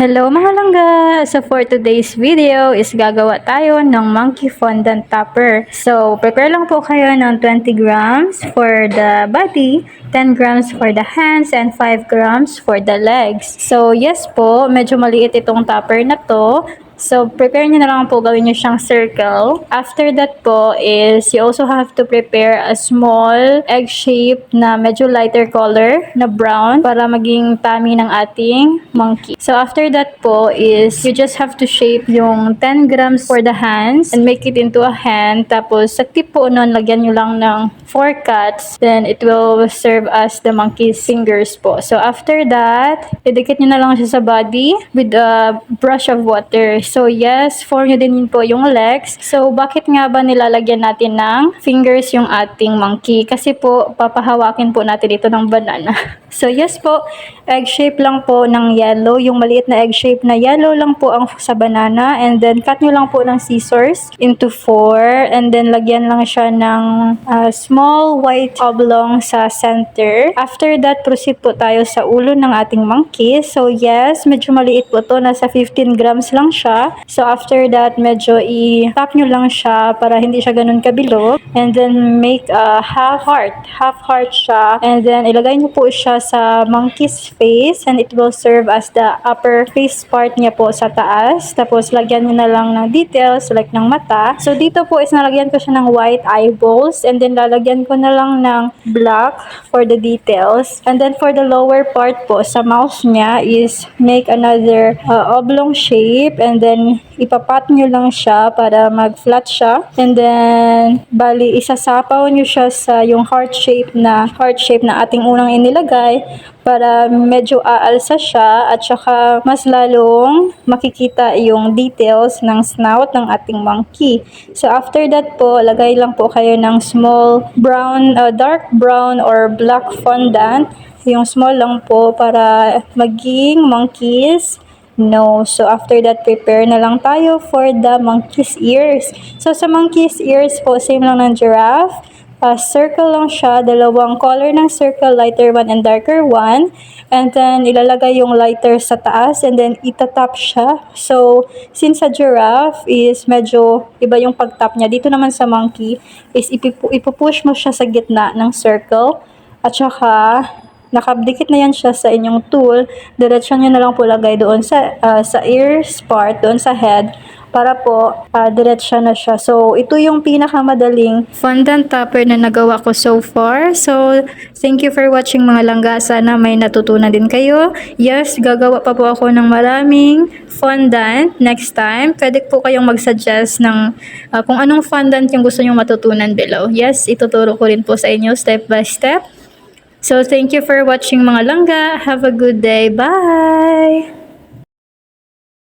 Hello mga langga! So for today's video is gagawa tayo ng monkey fondant topper. So prepare lang po kayo ng 20 grams for the body, 10 grams for the hands, and 5 grams for the legs. So yes po, medyo maliit itong topper na to. So, prepare nyo na lang po, gawin nyo siyang circle. After that po is, you also have to prepare a small egg shape na medyo lighter color na brown para maging tummy ng ating monkey. So, after that po is, you just have to shape yung 10 grams for the hands and make it into a hand. Tapos, sa tip po nun, lagyan nyo lang ng 4 cuts. Then, it will serve as the monkey's fingers po. So, after that, idikit nyo na lang siya sa body with a brush of water. So, yes, form nyo din po yung legs. So, bakit nga ba nilalagyan natin ng fingers yung ating monkey? Kasi po, papahawakin po natin ito ng banana. So, yes po, egg shape lang po ng yellow. Yung maliit na egg shape na yellow lang po ang sa banana. And then, cut nyo lang po ng scissors into 4. And then, lagyan lang siya ng small white oblong sa center. After that, proceed po tayo sa ulo ng ating monkey. So, yes, medyo maliit po to. Nasa 15 grams lang siya. So, after that, medyo i-tap nyo lang siya para hindi siya ganun kabilo. And then, make a half heart. Half heart siya. And then, ilagay nyo po siya sa monkey's face. And it will serve as the upper face part niya po sa taas. Tapos, lagyan nyo na lang ng details like ng mata. So, dito po is nalagyan ko siya ng white eyeballs. And then, lalagyan ko na lang ng black for the details. And then, for the lower part po, sa mouth niya is make another oblong shape. And then, ipapat nyo lang siya para mag-flat siya. And then, bali, isasapaw nyo siya sa yung heart shape na ating unang inilagay para medyo aalsa siya at saka mas lalong makikita yung details ng snout ng ating monkey. So, after that po, lagay lang po kayo ng small brown, dark brown or black fondant. Yung small lang po para maging monkey's nose. So, after that, prepare na lang tayo for the monkey's ears. So, sa monkey's ears po, same lang ng giraffe. Circle lang siya, dalawang color ng circle, lighter one and darker one. And then, ilalagay yung lighter sa taas and then itatap siya. So, since sa giraffe is medyo iba yung pagtap niya, dito naman sa monkey is ipupush mo siya sa gitna ng circle. At saka, nakadikit na yan siya sa inyong tool. Diretsyon nyo na lang po lagay doon sa ears part, doon sa head, para po diretsyo na siya. So, ito yung pinakamadaling fondant topper na nagawa ko so far. So, thank you for watching mga langga. Sana may natutunan din kayo. Yes, gagawa pa po ako ng maraming fondant next time. Pwede po kayong mag-suggest ng kung anong fondant yung gusto nyo matutunan below. Yes, ituturo ko rin po sa inyo step by step. So, thank you for watching mga langga. Have a good day. Bye!